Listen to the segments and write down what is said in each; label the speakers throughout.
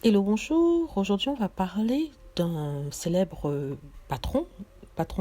Speaker 1: Hello, bonjour. Aujourd'hui, on va parler d'un célèbre patron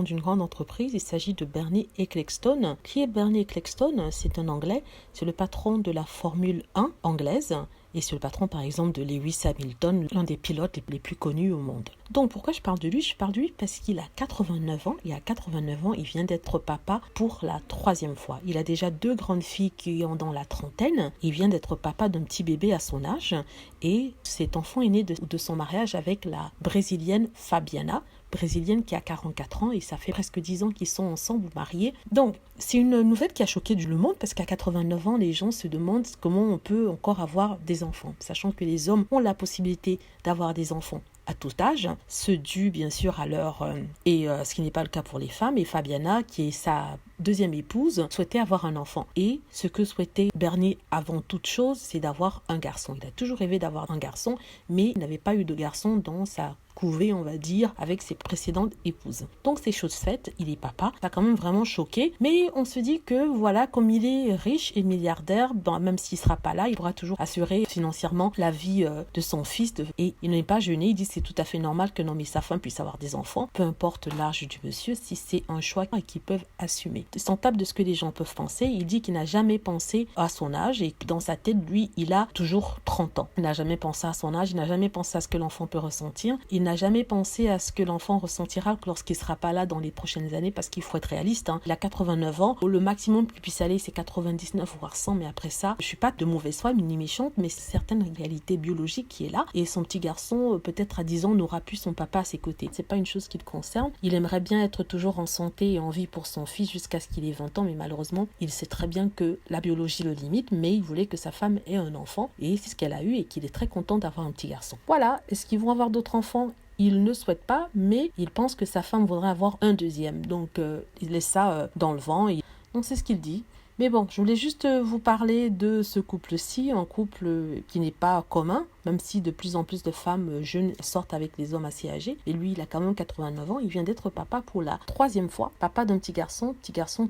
Speaker 1: d'une grande entreprise. Il s'agit de Bernie Ecclestone. Qui est Bernie Ecclestone? C'est un Anglais. C'est le patron de la Formule 1 anglaise. Et c'est le patron, par exemple, de Lewis Hamilton, l'un des pilotes les plus connus au monde. Donc, pourquoi je parle de lui? Je parle de lui parce qu'il a 89 ans. Il a 89 ans, il vient d'être papa pour la troisième fois. Il a déjà deux grandes filles qui ont dans la trentaine. Il vient d'être papa d'un petit bébé à son âge. Et cet enfant est né de son mariage avec la brésilienne Fabiana, brésilienne qui a 44 ans et ça fait presque 10 ans qu'ils sont ensemble mariés. Donc, c'est une nouvelle qui a choqué le monde parce qu'à 89 ans, les gens se demandent comment on peut encore avoir des enfants, sachant que les hommes ont la possibilité d'avoir des enfants à tout âge, ce dû bien sûr à leur ce qui n'est pas le cas pour les femmes. Et Fabiana, qui est sa deuxième épouse, souhaitait avoir un enfant. Et ce que souhaitait Bernie avant toute chose, c'est d'avoir un garçon. Il a toujours rêvé d'avoir un garçon, mais il n'avait pas eu de garçon dans sa couvée, on va dire, avec ses précédentes épouses. Donc c'est chose faite, il est papa. Ça a quand même vraiment choqué. Mais on se dit que voilà, comme il est riche et milliardaire, même s'il sera pas là, il pourra toujours assurer financièrement la vie de son fils. Et il n'est pas gêné, il dit que c'est tout à fait normal que non mais sa femme puisse avoir des enfants, peu importe l'âge du monsieur, si c'est un choix qu'ils peuvent assumer. Sans table de ce que les gens peuvent penser, il dit qu'il n'a jamais pensé à son âge et dans sa tête, lui, il a toujours 30 ans. Il n'a jamais pensé à son âge, il n'a jamais pensé à ce que l'enfant peut ressentir. Il n'a jamais pensé à ce que l'enfant ressentira lorsqu'il ne sera pas là dans les prochaines années parce qu'il faut être réaliste. Il a 89 ans. Le maximum qu'il puisse aller, c'est 99 voire 100. Mais après ça, je suis pas de mauvaise foi ni méchante, mais c'est certaines réalités biologiques qui est là. Et son petit garçon, peut-être à 10 ans, n'aura plus son papa à ses côtés. C'est pas une chose qui le concerne. Il aimerait bien être toujours en santé et en vie pour son fils jusqu'à ce qu'il ait 20 ans. Mais malheureusement, il sait très bien que la biologie le limite. Mais il voulait que sa femme ait un enfant. Et c'est ce qu'elle a eu et qu'il est très content d'avoir un petit garçon. Voilà. Est-ce qu'ils vont avoir d'autres enfants? Il ne souhaite pas, mais il pense que sa femme voudrait avoir un deuxième. Donc, il laisse ça dans le vent. Donc, c'est ce qu'il dit. Mais bon, je voulais juste vous parler de ce couple-ci, un couple qui n'est pas commun, même si de plus en plus de femmes jeunes sortent avec des hommes assez âgés. Et lui, il a quand même 89 ans, il vient d'être papa pour la troisième fois. Papa d'un petit garçon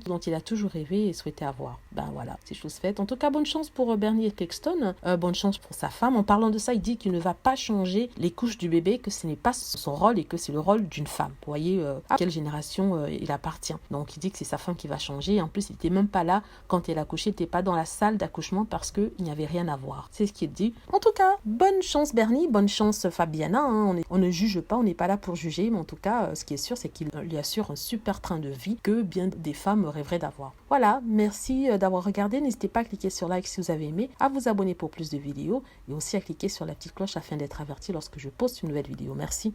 Speaker 1: dont il a toujours rêvé et souhaitait avoir. Ben voilà, c'est chose faite. En tout cas, bonne chance pour Bernie Ecclestone, bonne chance pour sa femme. En parlant de ça, il dit qu'il ne va pas changer les couches du bébé, que ce n'est pas son rôle et que c'est le rôle d'une femme. Vous voyez à quelle génération il appartient. Donc il dit que c'est sa femme qui va changer. Et en plus, il n'était même pas là quand elle accouchait, il n'était pas dans la salle d'accouchement parce qu'il n'y avait rien à voir. C'est ce qu'il dit. En tout cas, bonne chance Bernie, bonne chance Fabiana. On ne juge pas, on n'est pas là pour juger, mais en tout cas, ce qui est sûr, c'est qu'il lui assure un super train de vie que bien des femmes rêveraient d'avoir. Voilà, merci d'avoir regardé. N'hésitez pas à cliquer sur like si vous avez aimé, à vous abonner pour plus de vidéos et aussi à cliquer sur la petite cloche afin d'être averti lorsque je poste une nouvelle vidéo. Merci.